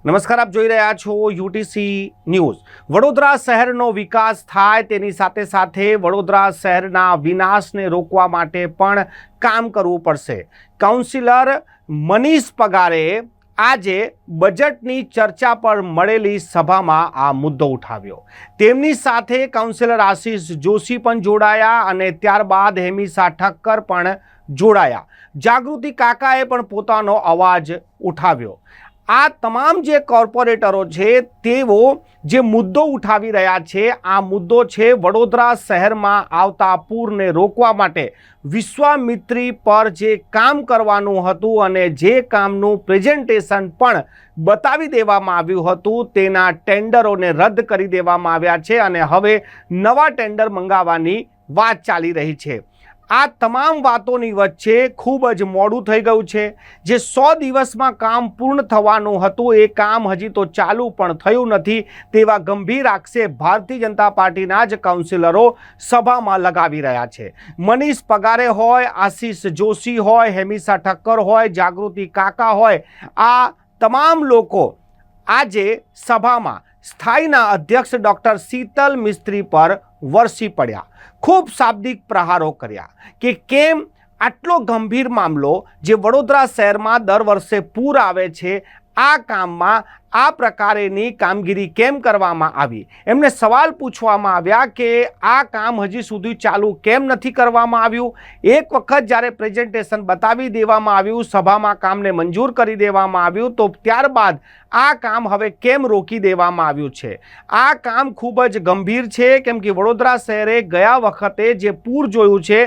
નમસ્કાર, આપ જોઈ રહ્યા છો યુટીસી ન્યૂઝ। વડોદરા શહેરનો વિકાસ થાય તેની સાથે સાથે વડોદરા શહેરના વિનાશને રોકવા માટે પણ કામ કરવું પડશે। કાઉન્સિલર મનીષ પગારે આજે બજેટની ચર્ચા પર મળેલી સભામાં આ મુદ્દો ઉઠાવ્યો। તેમની સાથે કાઉન્સિલર આશીષ જોશી પણ જોડાયા અને ત્યારબાદ હેમિસા ઠક્કર પણ જોડાયા। જાગૃતિ કાકાએ પણ પોતાનો અવાજ ઉઠાવ્યો। આ તમામ જે કોર્પોરેટરો છે તેઓ જે મુદ્દો ઉઠાવી રહ્યા છે, આ મુદ્દો છે વડોદરા શહેરમાં આવતા પૂરને રોકવા માટે વિશ્વામિત્રી પર જે કામ કરવાનું હતું અને જે કામનું પ્રેઝન્ટેશન પણ બતાવી દેવામાં આવ્યું હતું તેના ટેન્ડરોને રદ કરી દેવામાં આવ્યા છે અને હવે નવા ટેન્ડર મંગાવવાની વાત ચાલી રહી છે। આ તમામ વાતોની વચ્ચે ખૂબ જ મોડું થઈ ગયું છે। જે 100 દિવસમાં કામ પૂર્ણ થવાનું હતું એ કામ હજી તો ચાલુ પણ થયું નથી તેવા ગંભીર આક્ષેપ ભારતીય જનતા પાર્ટીના જ કાઉન્સિલરો સભામાં લગાવી રહ્યા છે। મનીષ પગારે હોય, આશીષ જોશી હોય, હેમિસા ઠક્કર હોય, જાગૃતિ કાકા હોય, આ તમામ લોકો આજે સભામાં સ્થાયીના અધ્યક્ષ ડૉક્ટર શીતલ મિસ્ત્રી પર વરસી પડ્યા। ખૂબ શાબ્દિક પ્રહારો કર્યા કે કેમ આટલો ગંભીર મામલો જે વડોદરા શહેરમાં દર વર્ષે પૂર આવે છે, આ કામમાં આ પ્રકારેની કામગીરી કેમ કરવામાં આવી। એમને સવાલ પૂછવામાં આવ્યા કે આ કામ હજી સુધી ચાલુ કેમ નથી કરવામાં આવ્યું। એક વખત જ્યારે પ્રેઝન્ટેશન બતાવી દેવામાં આવ્યું, સભામાં કામને મંજૂર કરી દેવામાં આવ્યું, તો ત્યારબાદ આ કામ હવે કેમ રોકી દેવામાં આવ્યું છે। આ કામ ખૂબ જ ગંભીર છે કેમ કે વડોદરા શહેરે ગયા વખતે જે પૂર જોયું છે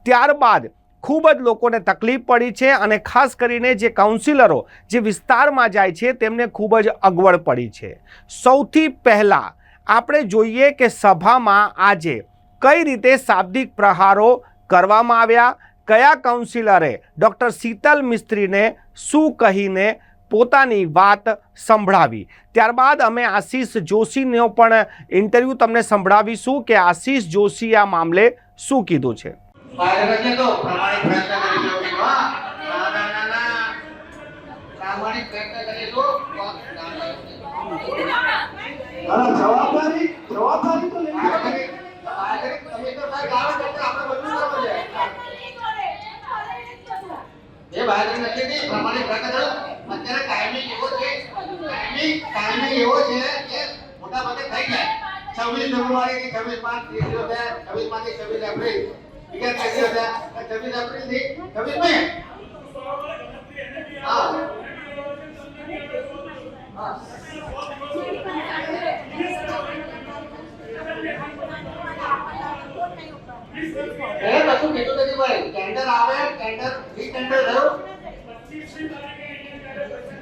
ત્યારબાદ ખૂબ જ લોકોને તકલીફ પડી છે અને ખાસ કરીને જે કાઉન્સિલરો જે વિસ્તારમાં જાય છે તેમને ખૂબ જ અગવડ પડી છે। સૌથી પહેલાં આપણે જોઈએ કે સભામાં આજે કઈ રીતે શાબ્દિક પ્રહારો કરવામાં આવ્યા, કયા કાઉન્સિલરે ડૉક્ટર શીતલ મિસ્ત્રીને શું કહીને પોતાની વાત સંભળાવી। ત્યારબાદ અમે આશીષ જોશીનો પણ ઇન્ટરવ્યૂ તમને સંભળાવીશું કે આશીષ જોશી આ મામલે શું કીધું છે।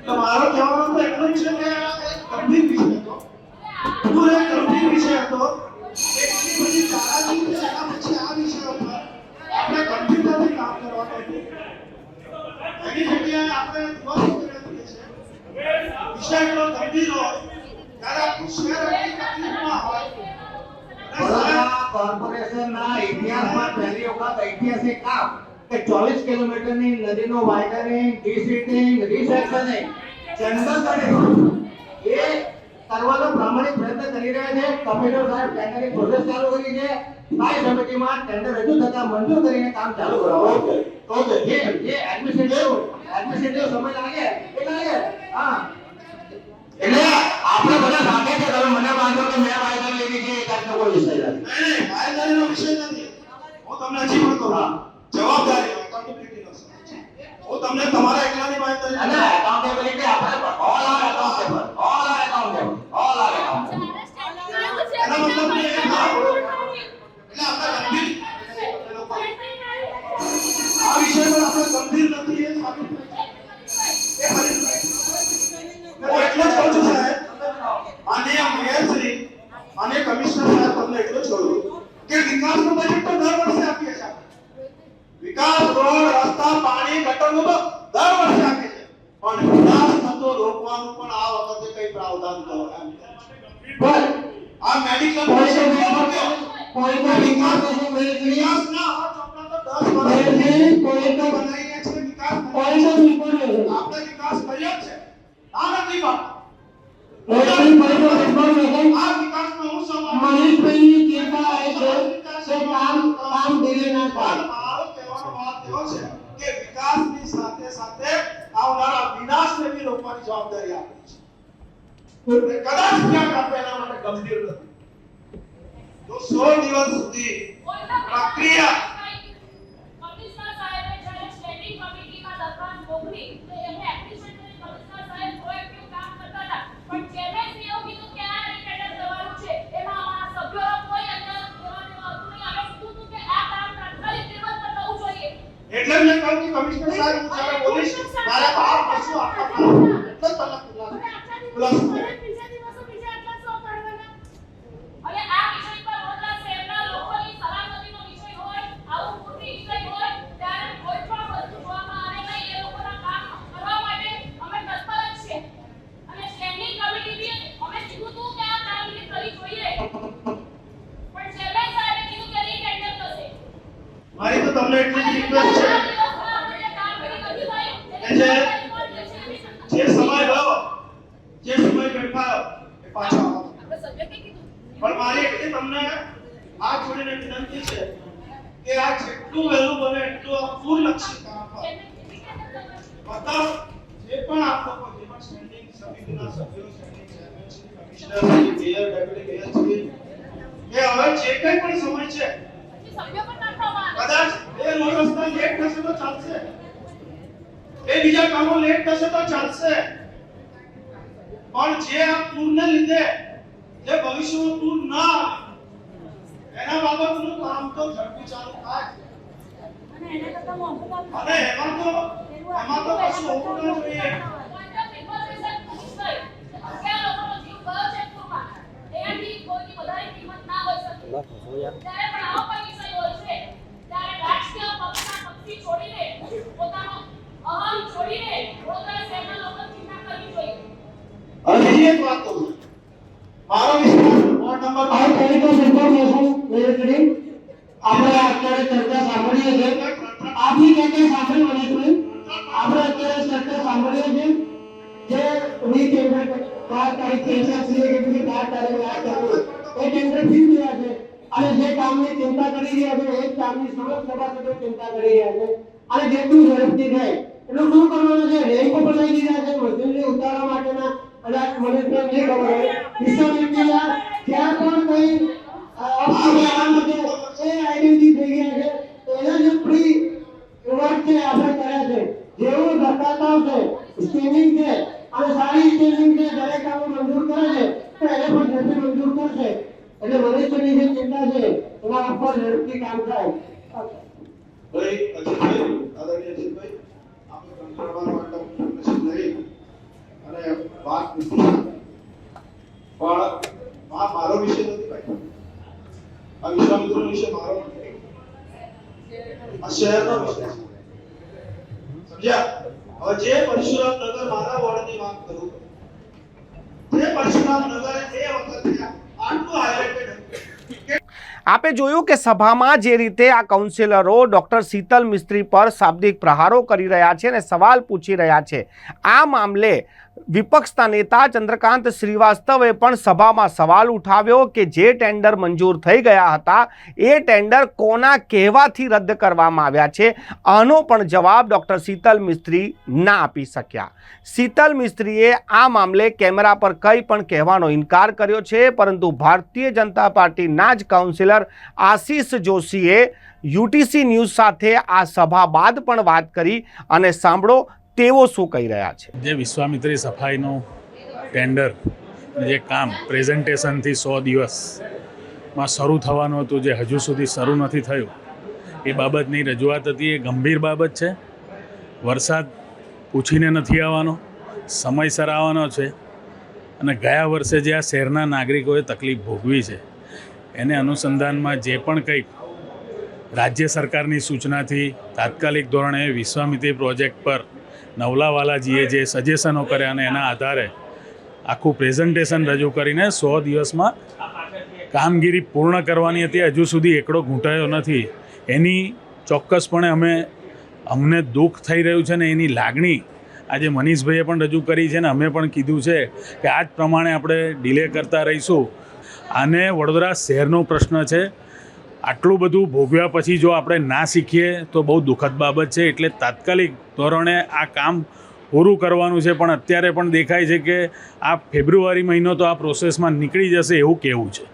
તમારો કહેવાનો તો એટલો જ છે કે ગંભીર વિષય હતો, પૂરે ગંભીર વિષય હતો। એટલી બધી તારાજી છે, એના પછી આ વિષય ઉપર આપણે ગંભીરતાથી કામ કરવાનું હતું। એની જગ્યાએ આપણે દિવસો કરી છે વિષય એટલો ગંભીર હોય ત્યારે આપણું શહેર એટલી તકલીફમાં હોય। વડોદરા કોર્પોરેશનના ઇતિહાસમાં પહેલી વખત ઐતિહાસિક કામ કે 24 કિલોમીટરની નદીનું વાઇડનિંગ, ડીસીટિંગ, રિસેક્શનિંગ, ચંદનગઢ એ કરવાનો પ્રામાણિક પ્રયત્ન કરી રહ્યા છે। કમિશનર સાહેબ ટેન્ડરની પ્રોસેસ ચાલુ કરી છે। સ્થાયી સમિતિમાં ટેન્ડર રજૂ થતા મંજૂર કરીને કામ ચાલુ કરાવવાનું છે। જે એડમિનિસ્ટ્રેટિવ સમય લાગે એ લાગે। હા, એટલે આપણે બધા સાથે છે। તમે મને માનો કે મેં વાયદા લીધી છે, એ કામનો કોઈ વિષય નથી। નહીં, વાયદાનો વિષય નથી। હું તમને હજી પણ કહું, જવાબદારી એકાઉન્ટેબિલિટીનો સવાલ છે। હું તમને તમારા એકલાની વાયદાની અને એકાઉન્ટેબિલિટી આપણે all are accountable, all are accountable, all are accountable. એનો મતલબ એ છે એટલે આપણે ગંભીર આ વિષય પર આપણે ગંભીર નથી એ સાબિત થાય છે। હું એટલો જ કહું છું સાહેબ, માનનીય મેયરશ્રી, માનનીય કમિશનર સાહેબ, તમને એટલો જ કહું કે વિકાસનું બજેટ તો દર વર્ષે આપીએ છીએ। વિકાસ, રોડ, રસ્તા, પાણી, ગટરનું તો દર વર્ષે આપીએ છીએ, પણ વિકાસ થતો રોકવાનું પણ આ વખતે કઈ પ્રાવધાન કરવામાં પણ આ મેડિકલ કોઈ વિકાસ ના ચોપડા તો 10 વર્ષથી કોઈ તો બનાવીએ છે। વિકાસ આપણે વિકાસ કર્યો છે, આ નથી વાત। આ વિકાસમાં હું સહભાગી મનીષભાઈની ચિંતા એ છે કે કામ ડિલે ના થાય. મારો કહેવાનો વાત એવો છે કે વિકાસની સાથે સાથે આવનારા વિનાશને બી રોકવાની જવાબદારી આપણી છે. કદાચ ક્યાંક આપણે એના માટે ગંભીર નથી. જો 100 દિવસ સુધી પ્રક્રિયા કમિશનર સાહેબે જ્યારે સ્ટેન્ડિંગ કમિટીમાં દરખાસ્ત મોકલી તો એમને એપ્રિશિએટ કરી કમિશનર સાહેબ પ્રોએક્ટિવ કામ કરતા હતા, પણ ચેરમેનશ્રીએ કીધું કે આ રિટેન્ડર કરવાનું છે, એમાં અમારા સભ્યોનો કોઈ અંદર કહેવા દેવા હતું નહીં. અમે કીધું હતું કે આ કામ તાત્કાલિક દિવસ પર થવું જોઈએ. એટલે મેં કહ્યું કે કમિશનર સાહેબ હું જ્યારે બોલીશ ત્યારે બહાર કશું આપવા એટલે તલક ખુલાસો અને બીજા દિવસો બીજા આટલા સો કરવાના. અને આ વિષય પર વડોદરા શહેરના લોકોની સલામતીનો વિષય હોય, આવું મોટી વિષય હોય, ત્યારે કોઈ પણ વસ્તુ જોવામાં આવે નહીં. એ લોકોના કામ કરવા માટે અમે તત્પર જ છીએ. અને સ્ટેન્ડિંગ કમિટી બી અમે કીધું હતું કે આ કામગીરી કરવી જોઈએ, પણ ચેરમેન સાહેબે કીધું કે રીટેન્ડર થશે. મારી તો તમને એટલી જ અને રિક્વેસ્ટ છે આ દિવસમાં આપણે જે કામગીરી કરવી હોય કે જે સમય ગયો જે સમય બેઠા એ પાછો આવવાનો. આપણે સભ્ય કે કીધું પણ મારી એટલી તમને હાથ જોડીને વિનંતી છે કે આ જેટલું વહેલું બને એટલું આ પૂર્ણલક્ષી કામ કરો. બધા જે પણ આપ લોકો જે પણ સ્ટેન્ડિંગ સમિતિના સભ્યો, standing chairman Shri, commissioner Shri, mayor, deputy mayor Shri, કે હવે જે કંઈ પણ સમય છે સભ્ય પણ નાખવામાં આવે. કદાચ એ રોડ રસ્તા લેટ થશે તો ચાલશે, એ બીજા કામો લેટ થશે તો ચાલશે, પણ જે આ પૂરને લીધે જે ભવિષ્યમાં પૂર ના આવે એના બાબતનું કામ તો ઝડપી ચાલુ થાય. અને એના કરતા મોંઘું કામ અને એમાં તો કશું હોવું ના જોઈએ. પોઈન્ટ ઓફ ઇન્ફોર્મેશન કમિશનર 11 લોકોનો જીવ ગયો છે પૂરમાં. એનાથી કોઈની વધારે કિંમત ના હોઈ શકે. ત્યારે પણ આવો કોઈ વિષય હોય છે ત્યારે રાજકીય પક્ષના પક્ષી છોડીને પોતાનો અહમ છોડીને વડોદરા શહેરના લોકો ચિંતા કરવી જોઈએ. હવે બીજી એક વાત કહું છું. મારો વિસ્તાર વોર્ડ નંબર આ પોઈન્ટ ઓફ ઇન્ફોર્મેશન મેળવી આપણે અત્યારે ચર્ચા સાંભળીએ છીએ. આપની ચર્ચા સાંભળી મનીષભાઈ, આપણે અત્યારે ચર્ચા સાંભળીએ છીએ જે રીટેન્ડર 12 તારીખથી એસએસસીએ કેટલી 12 તારીખે આ કર્યું એ ટેન્ડર ફી રહ્યા છે અને જે કામની ચિંતા કરી રહ્યા છે એ જ કામની સમગ્ર સભાસદો ચિંતા કરી રહ્યા છે અને જેટલું ઝડપથી થાય એટલું શું કરવાનું છે. રેન્ક ઉપર લઈ દીધા છે મશીનરી ઉતારવા માટેના અને આ મનીષભાઈ નહીં ખબર હોય વિશ્વવિદ્યાલય જ્યાં પણ કોઈ એ આઈડેન્ટિટી થઈ ગયા છે તો એના જે પ્રી વર્ક છે આપણે કર્યા છે જેવું ધકાતાવ છે સ્કેનિંગ છે અને સારી સ્કેનિંગ છે દરેક કામો મંજૂર કરે છે તો એને પણ ઝડપી મંજૂર કરશે. એટલે મનીષભાઈની જે ચિંતા છે એના ઉપર ઝડપથી કામ થાય. ભાઈ અજીતભાઈ, આદરણીય અજીતભાઈ, આપણે કંટ્રોલર માટે ઇન્ફોર્મેશન લઈ અને વાત પૂછી પણ આ મારો વિષય નથી ભાઈ. આ વિશ્વામિત્રનો વિષય મારો નથી, આ શહેરનો વિષય છે. સમજ્યા? હવે જે પરશુરામ નગર મારા વોર્ડની વાત કરું, જે પરશુરામ નગર એ વખતે આટલું હાઇલાઇટેડ હતું. આપે જોયું કે સભામાં જે રીતે આ કાઉન્સિલરો ડોક્ટર શીતલ મિસ્ત્રી પર શાબ્દિક પ્રહારો કરી રહ્યા છે અને સવાલ પૂછી રહ્યા છે. આ મામલે વિપક્ષના નેતા ચંદ્રકાંત શ્રીવાસ્તવે પણ સભામાં સવાલ ઉઠાવ્યો કે જે ટેન્ડર મંજૂર થઈ ગયા હતા એ ટેન્ડર કોના કહેવાથી રદ કરવામાં આવ્યા છે. આનો પણ જવાબ ડોક્ટર શીતલ મિસ્ત્રી ના આપી શક્યા. શીતલ મિસ્ત્રીએ આ મામલે કેમેરા પર કંઈ પણ કહેવાનો ઇનકાર કર્યો છે, પરંતુ ભારતીય જનતા પાર્ટીના જ કાઉન્સિલર આશીષ જોશીએ યુટીસી ન્યૂઝ સાથે આ સભા બાદ પણ વાત કરી અને સાંભળો તેઓ શું કહી રહ્યા છે. જે વિશ્વામિત્રી સફાઈનું ટેન્ડર જે કામ પ્રેઝન્ટેશનથી 100 દિવસમાં શરૂ થવાનું હતું જે હજુ સુધી શરૂ નથી થયું એ બાબતની રજૂઆત હતી. એ ગંભીર બાબત છે. વરસાદ પૂછીને નથી આવવાનો, સમયસર આવવાનો છે અને ગયા વર્ષે જે આ શહેરના નાગરિકોએ તકલીફ ભોગવી છે એને અનુસંધાનમાં જે પણ કંઈક રાજ્ય સરકારની સૂચનાથી તાત્કાલિક ધોરણે વિશ્વામિત્રી પ્રોજેક્ટ પર નવલાવાલાજીએ જે સજેશનો કર્યા અને એના આધારે આખું પ્રેઝન્ટેશન રજૂ કરીને 100 દિવસમાં કામગીરી પૂર્ણ કરવાની હતી. હજુ સુધી એકડો ઘૂંટાયો નથી. એની ચોક્કસપણે અમને દુઃખ થઈ રહ્યું છે ને એની લાગણી આજે મનીષભાઈએ પણ રજૂ કરી છે ને અમે પણ કીધું છે કે આ જ પ્રમાણે આપણે ડિલે કરતા રહીશું. આને વડોદરા શહેરનો પ્રશ્ન છે. આટલું બધું ભોગવ્યા પછી જો આપણે ના શીખીએ તો બહુ દુઃખદ બાબત છે. એટલે તાત્કાલિક ધોરણે આ કામ પૂરું કરવાનું છે. પણ અત્યારે પણ દેખાય છે કે આ ફેબ્રુઆરી મહિનો તો આ પ્રોસેસમાં નીકળી જશે એવું કહેવું છે.